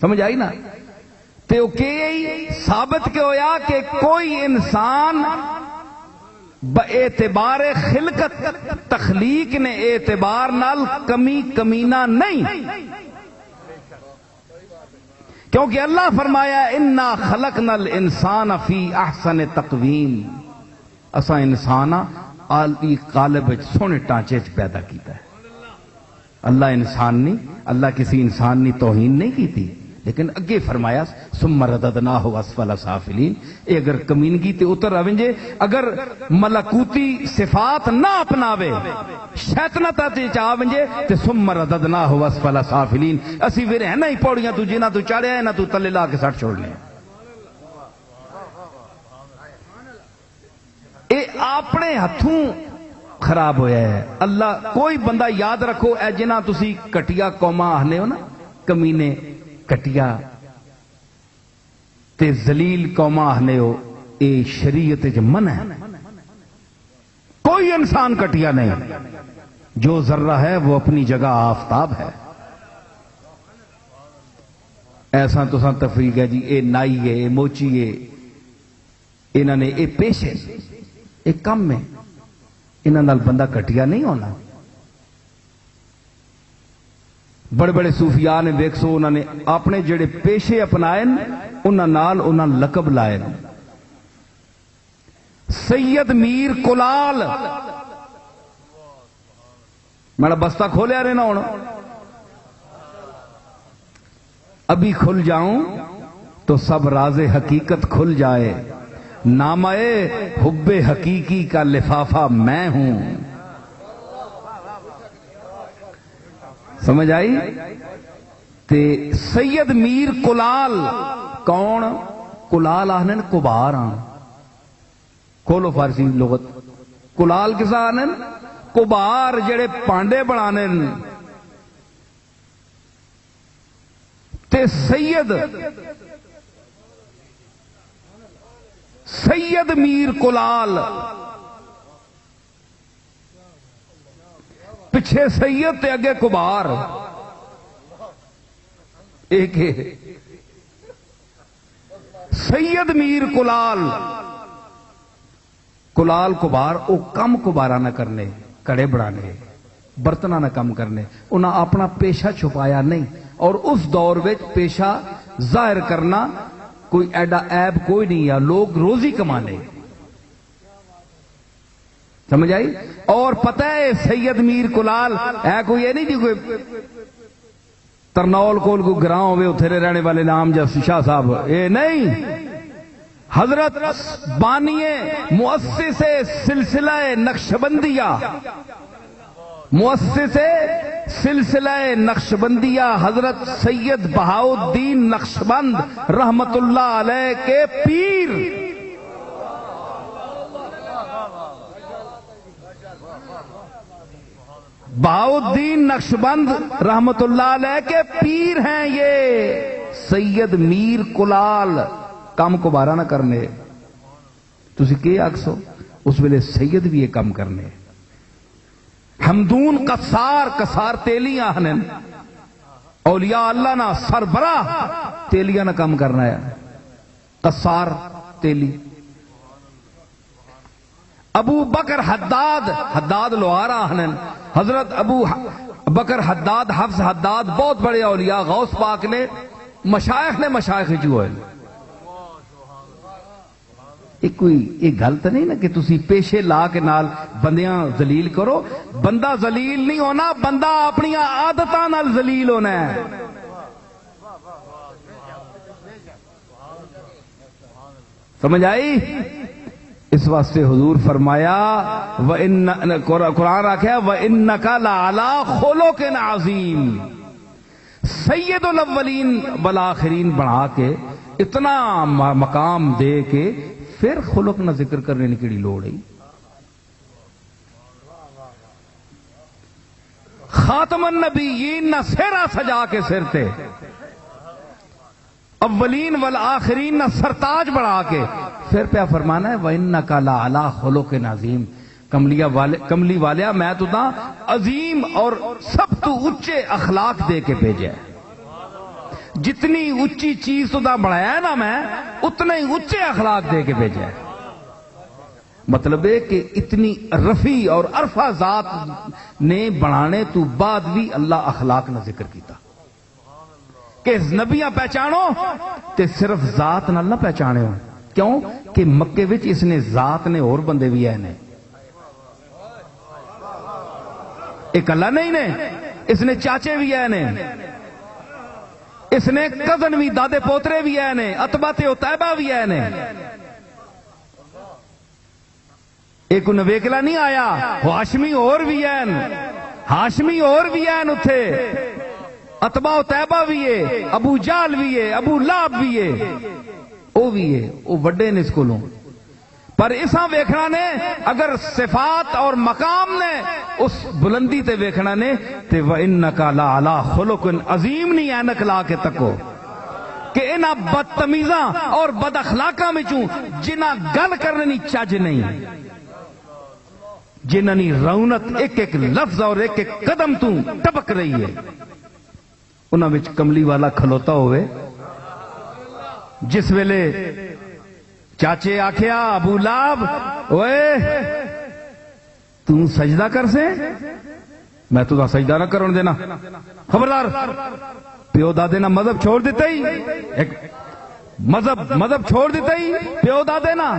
سمجھ آئی نا؟ تے وہ کہ ثابت کہ ہویا کہ کوئی انسان اعتبار خلقت تخلیق نے اعتبار نال کمی کمینہ نہیں، کیونکہ اللہ فرمایا انا خلقنا الانسان فی احسن تقویم، اساں انسان عالی قالب سونے ٹانچے پیدا کیتا ہے۔ اللہ انسان نہیں، اللہ کسی انسان نے توہین نہیں کی تھی، لیکن اگے فرمایا ثم رددناہ اسفل سافلین، اے اگر کمینگی تے اتر آویں، اگر ملکوتی صفات نہ اپناوے، شیطنت تے چاویں تے ثم رددناہ اسفل سافلین، اسی پھر ہے نا ہی پوڑیاں تو جنہ تو چڑھیا ہے نہ تو تلے لا کے سٹ چھوڑنے۔ اے اپنے ہتھوں خراب ہویا ہے۔ اللہ کوئی بندہ یاد رکھو، اے جنہ تسی کٹیا قوماں آہنے ہو نا، کمینے کٹیا تے ذلیل قوماں آہنے ہو، اے شریعت جو من ہے، کوئی انسان کٹیا نہیں، جو ذرہ ہے وہ اپنی جگہ آفتاب ہے۔ ایسا تو سان تفریق ہے جی، اے نائی ہے، اے موچی ہے، انہوں نے اے پیشے ایک کم میں انہوں نے بندہ کٹیا نہیں ہونا۔ بڑے بڑے صوفیاء نے ویک سو، انہوں نے اپنے جڑے پیشے اپنائے انہوں نے لقب لائے۔ سید میر کلال، میں بستہ کھولیا رہنا ہونا، ابھی کھل جاؤں تو سب راز حقیقت کھل جائے، نامہ حب حقیقی کا لفافہ میں ہوں۔ سمجھ آئی؟ تے سید میر کلال کون؟ کلال آہنے کبار آن، کھولو فارسی لغت، کلال کسا آہنے کبار جڑے پانڈے بنانے۔ تے سید میر کلال، پیچھے سید تے اگے کبار، ایک سید میر کلال، کلال کبار، او کم کبارہ نہ کرنے، کڑے بڑھانے، برتنہ نہ کم کرنے، انہاں اپنا پیشہ چھپایا نہیں، اور اس دور میں پیشہ ظاہر کرنا کوئی ایڈا عیب کوئی نہیں ہے، لوگ روزی کمانے۔ سمجھ آئی؟ اور پتہ ہے سید میر کلال ہے کوئی یہ نہیں جی کوئی ترنول کول کو گراؤں ہوئے اتھرے رہنے والے نام جیسے شاہ صاحب، اے نہیں، حضرت بانیے مؤسس سلسلہ نقشبندیہ، مؤسس سلسلہ نقشبندیہ حضرت سید بہاؤالدین نقشبند رحمت اللہ علیہ کے پیر، بہاؤالدین نقشبند رحمت اللہ علیہ کے پیر ہیں یہ سید میر کلال۔ کام کو بارہ نہ کرنے، تسی کہ آکسو اس ویلے سید بھی یہ کام کرنے۔ حمدون قصار، قصار تیلی آہنے، اولیاء اللہ نا سربراہ تیلیاں نہ کام کرنا ہے، قصار تیلی۔ ابو بکر حداد، حداد لوہارا آہنے، حضرت ابو بکر حداد، حفظ حداد بہت بڑے اولیاء غوث پاک نے مشائخ جو ہوئے۔ ایک گل تو نہیں نا کہ تسی پیشے لا کے نال بندیاں ذلیل کرو، بندہ ذلیل نہیں ہونا، بندہ اپنی عادتاں نال ذلیل ہونا ہے۔ سمجھ آئی؟ اس واسطے حضور فرمایا قرآن رکھا وَإِنَّكَ لَعَلَىٰ خُلُقٍ عَظِيمٍ، سید الاولین والآخرین بنا کے اتنا مقام دے کے پھر خلق نہ ذکر کرنے کی لوڑ ہے۔ خاتم النبیین نہ سرا سجا کے سر تے، اولین والآخرین نہ سرتاج بڑھا کے، پھر پہ فرمانا ہے وَإِنَّكَ لَعَلَىٰ خُلُقٍ عَظِيمٍ، کملی والیا میں تو دا عظیم اور سب تو اونچے اخلاق دے کے بھیجا ہے۔ جتنی اچھی چیز تو بنایا ہے نا میں اتنے ہی اچھے اخلاق دے کے بھیجا ہے. مطلب ہے کہ اتنی رفیع اور عرفہ ذات نے بنانے تو بعد بھی اللہ اخلاق نہ ذکر کیتا کہ نبیاں پہچانو تے صرف ذات نہ پہچانے ہو. کیوں کہ مکے وچ اس نے ذات نے اور بندے بھی آئے نے, ایک اللہ نہیں نے, اس نے چاچے بھی آئے نے, اس نے کزن بھی دادے پوترے بھی آئے نے, اتبا تے اتیبہ بھی آئے نے. ایک نویکلا نہیں آیا, ہاشمی اور بھی ہیں, ہاشمی اور بھی ہیں اتھے, اتبا اتیبہ بھی ہے, ابو جال بھی ہے, ابو لہب بھی ہے, وہ بھی ہے, وہ وڈے نے اس کولوں. پر اسا ویکھنا نے اگر صفات اور مقام نے اس بلندی تے ویکھنا نے تے وَإِنَّكَ لَعَلَىٰ خُلُقٍ عظیم نہیں اینک لا کے تکو کہ انہاں بدتمیزاں اور بد اخلاقاں میں چوں جنہاں گل کرنے نہیں چج نہیں, جنہاں نی رونت ایک ایک لفظ اور ایک ایک قدم تو ٹپک رہی ہے, انہاں وچ کملی والا کھلوتا ہوئے. جس ویلے چاچے آکھیا ابو لہب اوئے تو سجدہ کر سے, میں تو سجدہ نہ کرن دینا, خبردار. پیو دادے نہ مذہب چھوڑ دیتا ہی, ایک مذہب چھوڑ دیتا ہی پیو دادے نہ,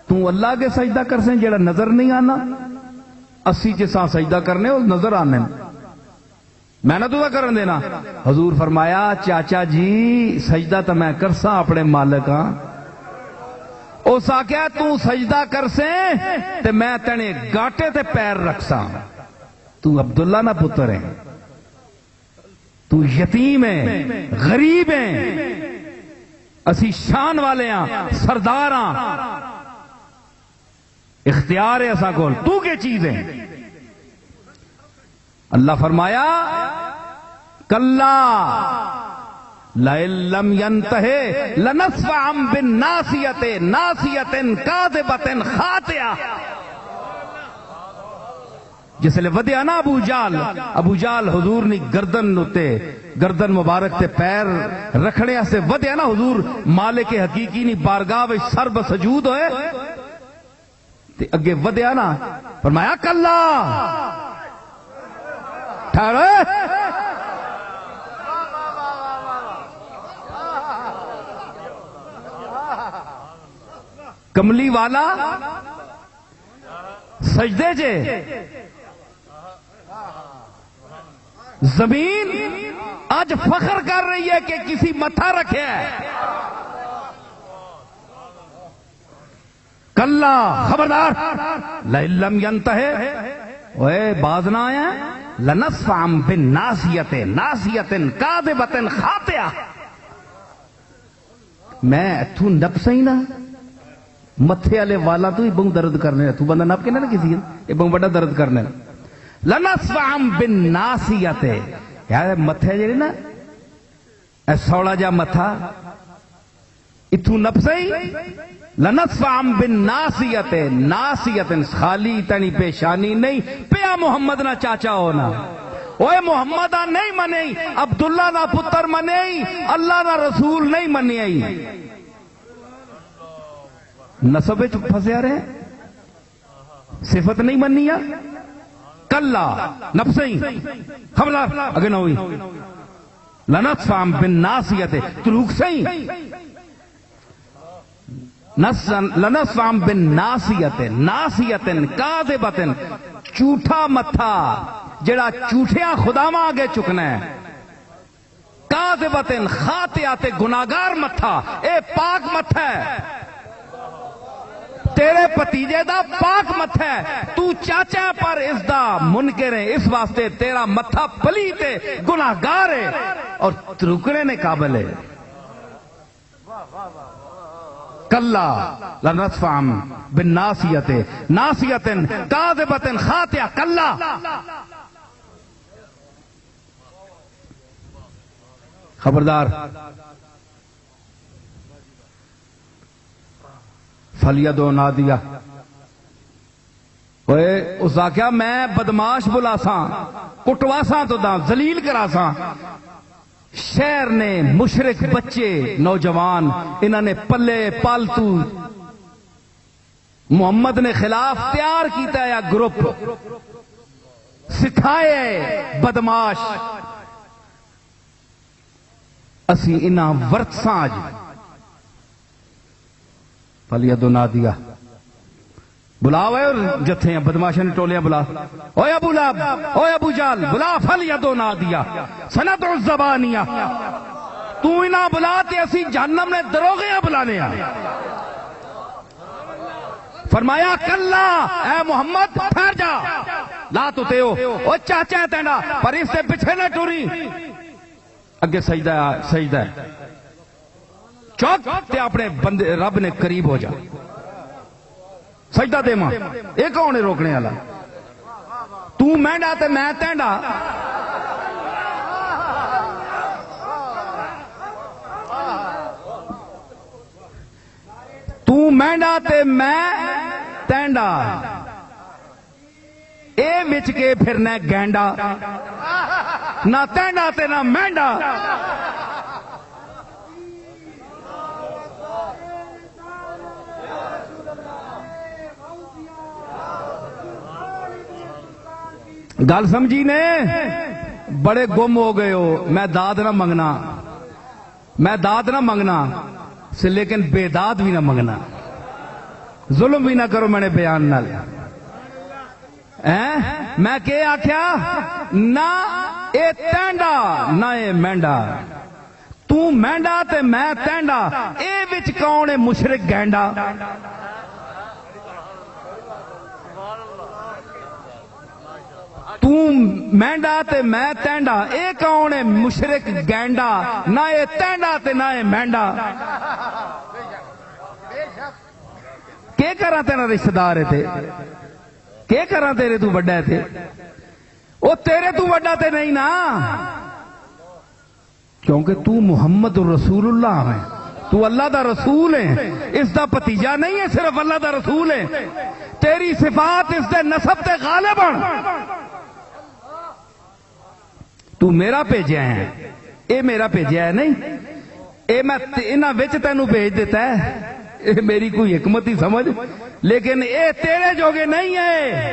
تو اللہ کے سجدہ کر سے جیڑا نظر نہیں آنا, اسی جسا سجدہ کرنے وہ نظر آنے, میں نہ تو کرن دینا. حضور فرمایا چاچا جی سجدہ تو میں کرسا اپنے مالک ہاں, اس آکھیا تو سجدہ کر سے تے میں تینے گاٹے تے پیر رکھسا, تو عبداللہ نہ پتر ہے, تو یتیم ہے, غریب ہے, اسی شان والے ہاں, سردار ہاں, اختیار ہے ایسا کول, تو کیا چیز ہے. اللہ فرمایا کلا لئن لم ينتهِ لنصفعا بالناصیۃ ناصیۃ کاذبۃ خاطئہ. جس لے ودیا نا ابو جال حضور نی گردن اتے, گردن مبارک تے پیر رکھنے سے ودیا نا حضور مالک حقیقی نی بارگاہ وچ سر بسجود ہوئے تے اگے ودیا نا, فرمایا کلا ٹھہرو, کملی والا سجدے جے, زمین آج فخر کر رہی ہے کہ کسی متھا رکھے ہے. کلا خبردار لئن لم ينتهِ, اوے باز نہ آیا, لنصفعا بالناصیۃ ناصیۃ کاذبۃ خاطئہ. میں اتھوں نپ سہی نہ متھے والے والا تو ہی بہت درد کرنے, تو بندہ نپ کے نہ کسی یہ بہت بڑا درد کرنے. لنصفعا بالناصیۃ, یار متھے جڑے نا اے سوڑا جا متھا اتھوں نپ سہی. لنصفعا بالناصیۃ ناصیۃ خالی تنی پیشانی نہیں, پیا محمد نہ چاچا ہونا, اوے محمد نہیں منے, عبداللہ نہ پتر منے, اللہ نہ رسول نہیں منے, نسب پھنسیا رہے, صفت نہیں منی. کلا نفسی خبردار اگے نہ ہوئی. لنصفعا بالناصیۃ تلوک سہی, لنصفعا بالناصیۃ ناصیۃ کاذبۃ, جھوٹا متھا جڑا جھوٹیاں خداواں آگے چکنا ہے, کاذبۃ خاطئہ تے گناہگار متھا, اے پاک متھا ہے, تیرے پتیجے دا پاک متھا ہے, تو چاچا پر اس دا منکر ہے, اس واسطے تیرا متھا پلیت ہے, گناہگار ہے اور ترکنے نے قابل ہے. کلا لنصفعا بالناصیۃ ناصیۃ کاذبۃ خاطئہ. کلا خبردار فلیدو نادیہ, اس آخیا میں بدماش بلا سا, کٹوا سا تو دا ذلیل کرا سا, شہر نے مشرک بچے نوجوان انہوں نے پلے پالتو محمد نے خلاف تیار کیتا ہے گروپ سکھائے بدماش اسی انہاں ورتساں اج فلیدو نادیہ بلا اور جتھے ہیں بدماشاں نے ٹولیاں بلا اوے ابو لہب اوے ابو جہل بلا فلیدو نادیہ سندع الزبانیہ تو انہاں بلا تے اسی جہنم نے دروغیاں بلانے ہیں فرمایا کلا اے محمد ٹھہر جا لا تو تے او چاچا ہے تینڈا پر اس سے پیچھے نہ ٹوری اگے سجدہ ہے چوک تے اپنے بندے رب نے قریب ہو جا سجدہ دے ماں ایک کون ہے روکنے والا تو مینڈا تے میں تینڈا تو مینڈا تے میں تینڈا اے وچ کے پھرنا گینڈا نہ تینڈا تے نہ مینڈا گل سمجھی نے بڑے گم ہو گئے ہو میں داد نہ منگنا سے لیکن بے داد بھی نہ منگنا ظلم بھی نہ کرو میں نے بیان نہ لیا میں کہ آخیا نہ اے تینڈا نہ اے مینڈا تو مینڈا تے میں تینڈا اے وچ کون ہے مشرک گینڈا تو مینڈا تے میں تینڈا اے کون ہے مشرک گینڈا نہ اے تینڈا تے نہ اے مینڈا کہ کراں تیرا رشتہ دار ہے تے کہ کراں تیرے تو بڑا ہے تے او تیرے تو بڑا تے نہیں نا کیونکہ تو محمد رسول اللہ ہے تو اللہ دا رسول ہے اس دا پتیجا نہیں ہے صرف اللہ دا رسول ہے تیری صفات اس دے نسب تے غالب تو میرا بھیجا ہے اے میرا بھیجا ہے نہیں اے میں انہاں وچ تینوں بھیج دیتا ہے اے میری کوئی حکمت ہی سمجھ لیکن اے تیرے جوگے نہیں ہے